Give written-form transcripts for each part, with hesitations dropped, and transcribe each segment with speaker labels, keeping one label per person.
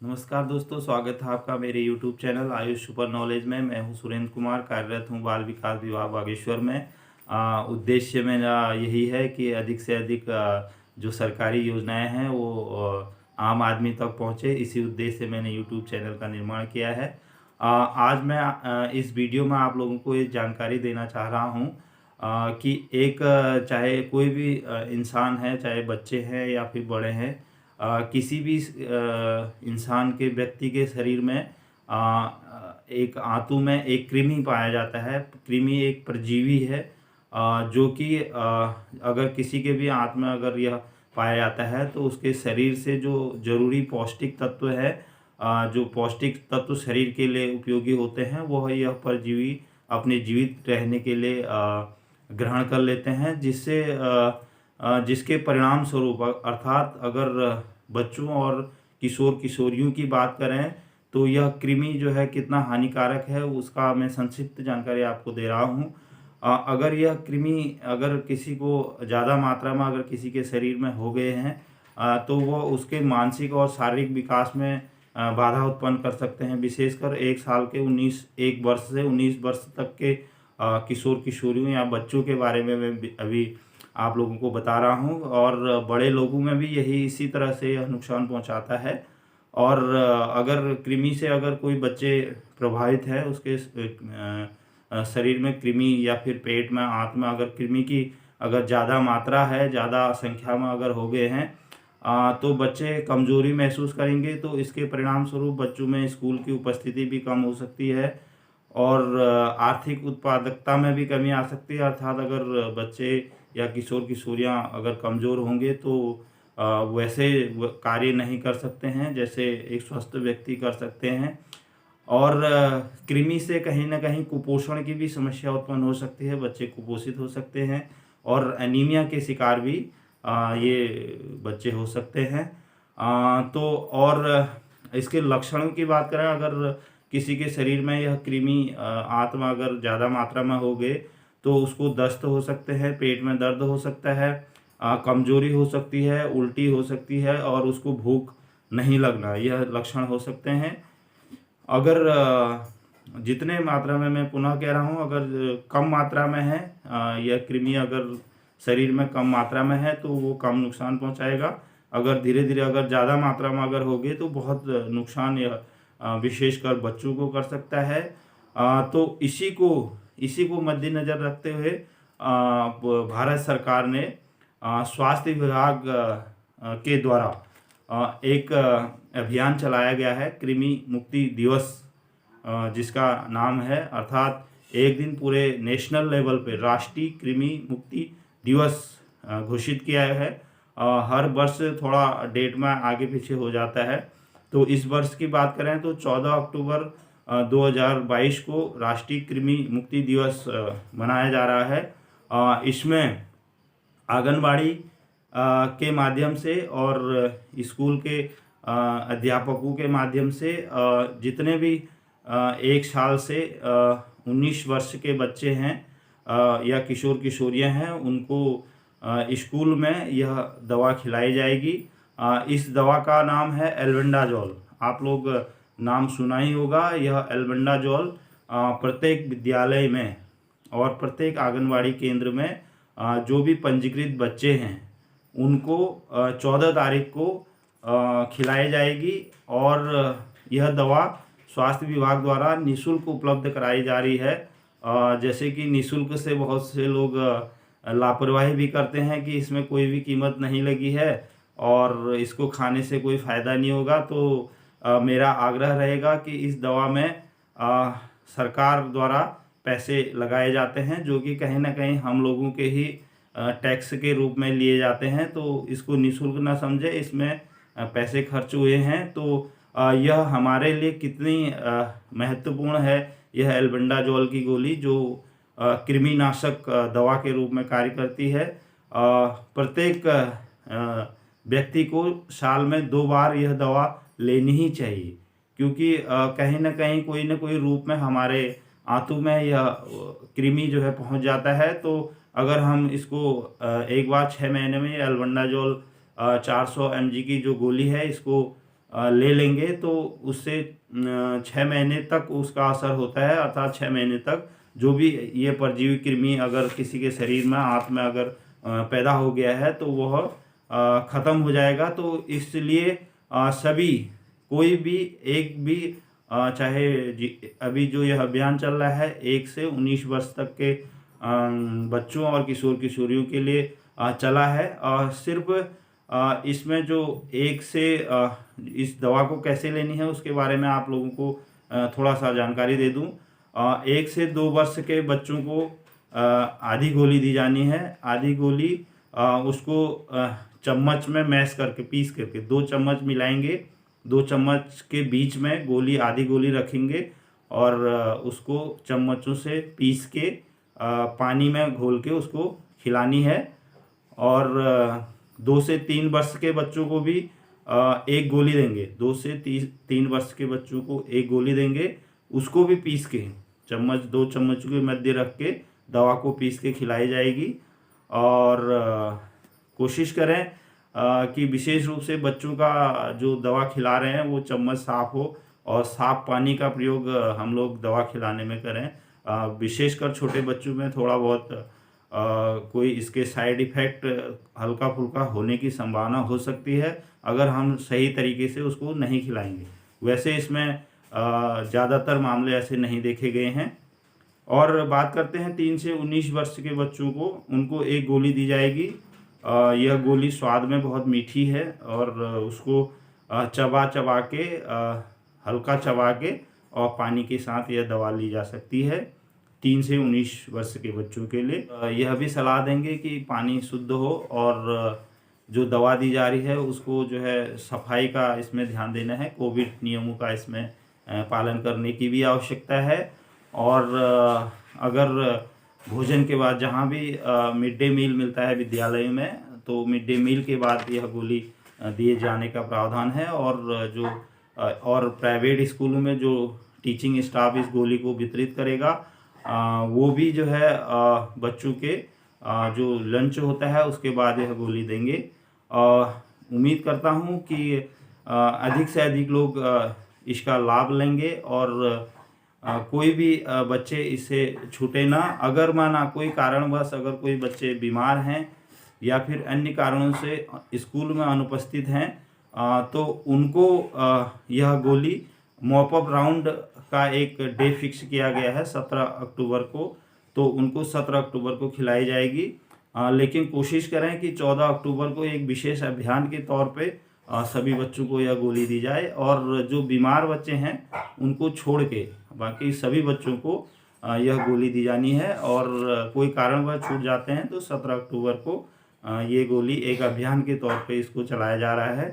Speaker 1: नमस्कार दोस्तों, स्वागत है आपका मेरे YouTube channel Ayush super knowledge में। मैं हूं सुरेंद्र कुमार, कार्यरत हूं बाल विकास विभाग बागेश्वर में। उद्देश्य मेरा यही है कि अधिक से अधिक जो सरकारी योजनाएं हैं वो आम आदमी तक पहुंचे। इसी उद्देश्य से मैंने YouTube चैनल का निर्माण किया है। आज मैं इस वीडियो में आप लोगों को ये जानकारी देना चाह रहा हूं कि एक चाहे कोई भी इंसान है, चाहे बच्चे हैं या फिर बड़े हैं, किसी भी इंसान के व्यक्ति के शरीर में एक आंतों में एक कृमि पाया जाता है। कृमि एक परजीवी है जो कि अगर किसी के भी आंत में अगर यह पाया जाता है तो उसके शरीर से जो जरूरी पौष्टिक तत्व है, जो पौष्टिक तत्व शरीर के लिए उपयोगी होते हैं, वह यह परजीवी अपने जीवित रहने के लिए ग्रहण कर लेते हैं, जिससे जिसके परिणाम स्वरूप अर्थात अगर बच्चों और किशोर किशोरियों की बात करें तो यह कृमि जो है कितना हानिकारक है उसका मैं संक्षिप्त जानकारी आपको दे रहा हूँ। अगर यह कृमि अगर किसी को ज़्यादा मात्रा में अगर किसी के शरीर में हो गए हैं तो वह उसके मानसिक और शारीरिक विकास में बाधा उत्पन्न कर सकते हैं। विशेषकर 1 साल के 1 वर्ष से 19 वर्ष तक के किशोर किशोरियों या बच्चों के बारे में मैं अभी आप लोगों को बता रहा हूँ। और बड़े लोगों में भी यही इसी तरह से यह नुकसान पहुँचाता है। और अगर कृमि से अगर कोई बच्चे प्रभावित है, उसके शरीर में कृमि या फिर पेट में आंत में अगर कृमि की अगर ज़्यादा मात्रा है, ज़्यादा संख्या में अगर हो गए हैं तो बच्चे कमज़ोरी महसूस करेंगे। तो इसके परिणाम स्वरूप बच्चों में स्कूल की उपस्थिति भी कम हो सकती है और आर्थिक उत्पादकता में भी कमी आ सकती है। अर्थात अगर बच्चे या किशोर किशोरियाँ अगर कमज़ोर होंगे तो वैसे कार्य नहीं कर सकते हैं जैसे एक स्वस्थ व्यक्ति कर सकते हैं। और कृमि से कहीं ना कहीं कुपोषण की भी समस्या उत्पन्न हो सकती है, बच्चे कुपोषित हो सकते हैं और एनीमिया के शिकार भी ये बच्चे हो सकते हैं। तो और इसके लक्षणों की बात करें, अगर किसी के शरीर में यह कृमि आत्मा अगर ज़्यादा मात्रा में हो गए तो उसको दस्त हो सकते हैं, पेट में दर्द हो सकता है, कमजोरी हो सकती है, उल्टी हो सकती है और उसको भूख नहीं लगना, यह लक्षण हो सकते हैं। अगर जितने मात्रा में, मैं पुनः कह रहा हूँ, अगर कम मात्रा में है यह कृमि अगर शरीर में कम मात्रा में है तो वो कम नुकसान पहुँचाएगा। अगर धीरे धीरे अगर ज़्यादा मात्रा में अगर हो गए तो बहुत नुकसान यह विशेषकर बच्चों को कर सकता है। तो इसी को मद्देनज़र रखते हुए भारत सरकार ने स्वास्थ्य विभाग के द्वारा एक अभियान चलाया गया है, कृमि मुक्ति दिवस, जिसका नाम है, अर्थात एक दिन पूरे नेशनल लेवल पे राष्ट्रीय कृमि मुक्ति दिवस घोषित किया है। हर वर्ष थोड़ा डेट में आगे पीछे हो जाता है। तो इस वर्ष की बात करें तो 14 अक्टूबर 2022 को राष्ट्रीय कृमि मुक्ति दिवस मनाया जा रहा है। इसमें आंगनबाड़ी के माध्यम से और स्कूल के अध्यापकों के माध्यम से जितने भी 1 साल से 19 वर्ष के बच्चे हैं या किशोर किशोरियां हैं, उनको स्कूल में यह दवा खिलाई जाएगी। इस दवा का नाम है एल्बेंडाजोल। आप लोग नाम सुना ही होगा। यह एल्बेंडाजोल प्रत्येक विद्यालय में और प्रत्येक आंगनबाड़ी केंद्र में जो भी पंजीकृत बच्चे हैं उनको 14 तारीख को खिलाई जाएगी। और यह दवा स्वास्थ्य विभाग द्वारा निःशुल्क उपलब्ध कराई जा रही है। जैसे कि निःशुल्क से बहुत से लोग लापरवाही भी करते हैं कि इसमें कोई भी कीमत नहीं लगी है और इसको खाने से कोई फ़ायदा नहीं होगा। तो मेरा आग्रह रहेगा कि इस दवा में सरकार द्वारा पैसे लगाए जाते हैं जो कि कहीं ना कहीं हम लोगों के ही टैक्स के रूप में लिए जाते हैं। तो इसको निःशुल्क ना समझे, इसमें पैसे खर्च हुए हैं। तो यह हमारे लिए कितनी महत्वपूर्ण है, यह एल्बेंडाजोल की गोली जो कृमिनाशक दवा के रूप में कार्य करती है। प्रत्येक व्यक्ति को साल में 2 बार यह दवा लेनी ही चाहिए, क्योंकि कहीं ना कोई रूप में हमारे आंतों में यह कृमि जो है पहुंच जाता है। तो अगर हम इसको एक बार 6 महीने में एल्बेंडाजोल 400 mg की जो गोली है इसको ले लेंगे तो उससे 6 महीने तक उसका असर होता है, अर्थात 6 महीने तक जो भी ये परजीवी कृमि अगर किसी के शरीर में, आंत में अगर पैदा हो गया है तो वह ख़त्म हो जाएगा। तो इसलिए सभी, कोई भी एक भी चाहे अभी जो यह अभियान चल रहा है 1 से 19 वर्ष तक के बच्चों और किशोर किशोरियों के लिए चला है। सिर्फ इसमें जो एक से इस दवा को कैसे लेनी है उसके बारे में आप लोगों को थोड़ा सा जानकारी दे दूं। 1 से 2 वर्ष के बच्चों को आधी गोली दी जानी है। आधी गोली उसको चम्मच में मैश करके, पीस करके 2 चम्मच मिलाएंगे, 2 चम्मच के बीच में गोली, आधी गोली रखेंगे और उसको चम्मचों से पीस के पानी में घोल के उसको खिलानी है। और 2 से 3 वर्ष के बच्चों को भी 1 गोली देंगे। 2 से 3 वर्ष के बच्चों को 1 गोली देंगे, उसको भी पीस के चम्मच, 2 चम्मच के मध्य रख के दवा को पीस के खिलाई जाएगी। और कोशिश करें कि विशेष रूप से बच्चों का जो दवा खिला रहे हैं वो चम्मच साफ हो और साफ पानी का प्रयोग हम लोग दवा खिलाने में करें। विशेषकर छोटे बच्चों में थोड़ा बहुत कोई इसके साइड इफ़ेक्ट हल्का फुल्का होने की संभावना हो सकती है अगर हम सही तरीके से उसको नहीं खिलाएंगे। वैसे इसमें ज़्यादातर मामले ऐसे नहीं देखे गए हैं। और बात करते हैं 3 से 19 वर्ष के बच्चों को, उनको 1 गोली दी जाएगी। यह गोली स्वाद में बहुत मीठी है और उसको चबा चबा के, हल्का चबा के और पानी के साथ यह दवा ली जा सकती है 3 से 19 वर्ष के बच्चों के लिए। यह भी सलाह देंगे कि पानी शुद्ध हो और जो दवा दी जा रही है उसको जो है सफाई का इसमें ध्यान देना है। कोविड नियमों का इसमें पालन करने की भी आवश्यकता है। और अगर भोजन के बाद, जहाँ भी मिड डे मील मिलता है विद्यालय में, तो मिड डे मील के बाद यह गोली दिए जाने का प्रावधान है। और जो और प्राइवेट स्कूलों में जो टीचिंग स्टाफ इस गोली को वितरित करेगा वो भी जो है बच्चों के जो लंच होता है उसके बाद यह गोली देंगे। उम्मीद करता हूँ कि अधिक से अधिक लोग इसका लाभ लेंगे और कोई भी बच्चे इससे छूटे ना। अगर माना कोई कारणवश अगर कोई बच्चे बीमार हैं या फिर अन्य कारणों से स्कूल में अनुपस्थित हैं तो उनको यह गोली मॉप अप राउंड का एक डे फिक्स किया गया है 17 अक्टूबर को, तो उनको 17 अक्टूबर को खिलाई जाएगी। लेकिन कोशिश करें कि 14 अक्टूबर को एक विशेष अभियान के तौर पे सभी बच्चों को यह गोली दी जाए और जो बीमार बच्चे हैं उनको छोड़ के बाकी सभी बच्चों को यह गोली दी जानी है। और कोई कारणवश छूट जाते हैं तो 17 अक्टूबर को ये गोली एक अभियान के तौर पे इसको चलाया जा रहा है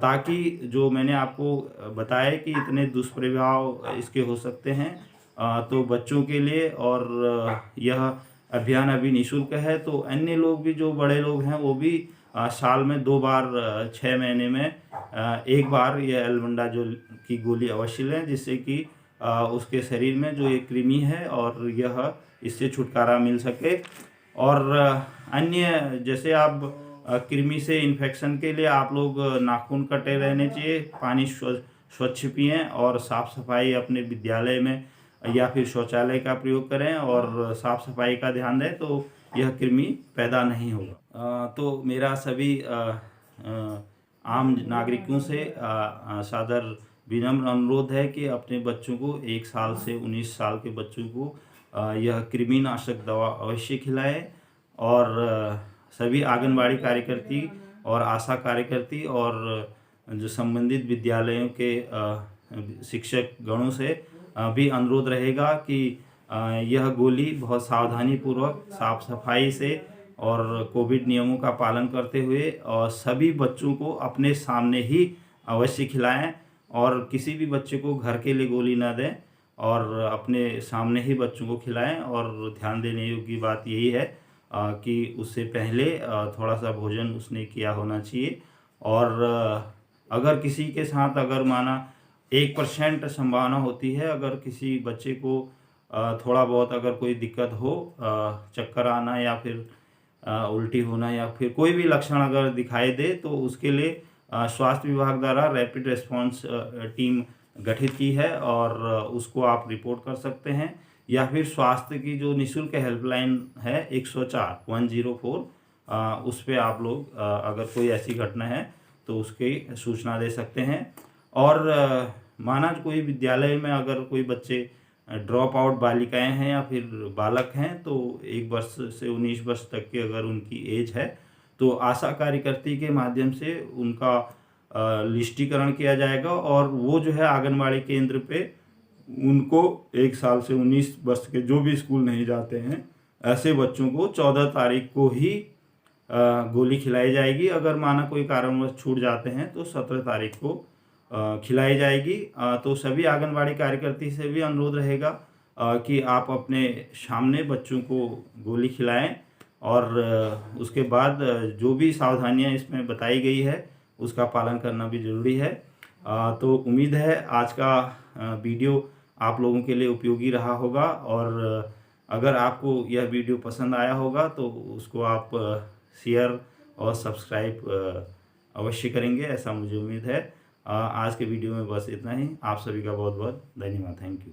Speaker 1: ताकि जो मैंने आपको बताया कि इतने दुष्प्रभाव इसके हो सकते हैं तो बच्चों के लिए। और यह अभियान अभी निःशुल्क है, तो अन्य लोग भी, जो बड़े लोग हैं, वो भी साल में 2 बार 6 महीने में 1 बार यह एल्बेंडाजोल की गोली अवश्य लें, जिससे कि उसके शरीर में जो एक कृमि है और यह इससे छुटकारा मिल सके। और अन्य जैसे आप कृमि से इन्फेक्शन के लिए आप लोग नाखून कटे रहने चाहिए, पानी स्वच्छ पिएं और साफ़ सफाई अपने विद्यालय में या फिर शौचालय का प्रयोग करें और साफ़ सफाई का ध्यान दें तो यह कृमि पैदा नहीं होगा। तो मेरा सभी आम नागरिकों से सादर विनम्र अनुरोध है कि अपने बच्चों को 1 साल से 19 साल के बच्चों को यह कृमिनाशक दवा अवश्य खिलाएं। और सभी आंगनबाड़ी कार्यकर्ती और आशा कार्यकर्ती और जो संबंधित विद्यालयों के शिक्षक गणों से भी अनुरोध रहेगा कि यह गोली बहुत सावधानी पूर्वक, साफ सफाई से और कोविड नियमों का पालन करते हुए और सभी बच्चों को अपने सामने ही अवश्य खिलाएं और किसी भी बच्चे को घर के लिए गोली ना दें और अपने सामने ही बच्चों को खिलाएं। और ध्यान देने योग्य बात यही है कि उससे पहले थोड़ा सा भोजन उसने किया होना चाहिए। और अगर किसी के साथ अगर माना 1% संभावना होती है, अगर किसी बच्चे को थोड़ा बहुत अगर कोई दिक्कत हो, चक्कर आना या फिर उल्टी होना या फिर कोई भी लक्षण अगर दिखाई दे, तो उसके लिए स्वास्थ्य विभाग द्वारा रैपिड रिस्पांस टीम गठित की है और उसको आप रिपोर्ट कर सकते हैं, या फिर स्वास्थ्य की जो निःशुल्क हेल्पलाइन है 104 उस पे आप लोग अगर कोई ऐसी घटना है तो उसकी सूचना दे सकते हैं। और माना कोई विद्यालय में अगर कोई बच्चे ड्रॉप आउट बालिकाएं हैं या फिर बालक हैं, तो 1 वर्ष से 19 वर्ष तक की अगर उनकी एज है तो आशा कार्यकर्ती के माध्यम से उनका लिस्टीकरण किया जाएगा और वो जो है आंगनबाड़ी केंद्र पे उनको 1 साल से 19 वर्ष के जो भी स्कूल नहीं जाते हैं ऐसे बच्चों को 14 तारीख को ही गोली खिलाई जाएगी। अगर माना कोई कारणवश छूट जाते हैं तो 17 तारीख को खिलाई जाएगी। तो सभी आंगनबाड़ी कार्यकर्ती से भी अनुरोध रहेगा कि आप अपने सामने बच्चों को गोली खिलाएं और उसके बाद जो भी सावधानियां इसमें बताई गई है उसका पालन करना भी ज़रूरी है। तो उम्मीद है आज का वीडियो आप लोगों के लिए उपयोगी रहा होगा और अगर आपको यह वीडियो पसंद आया होगा तो उसको आप शेयर और सब्सक्राइब अवश्य करेंगे, ऐसा मुझे उम्मीद है। आज के वीडियो में बस इतना ही। आप सभी का बहुत बहुत धन्यवाद। Thank you.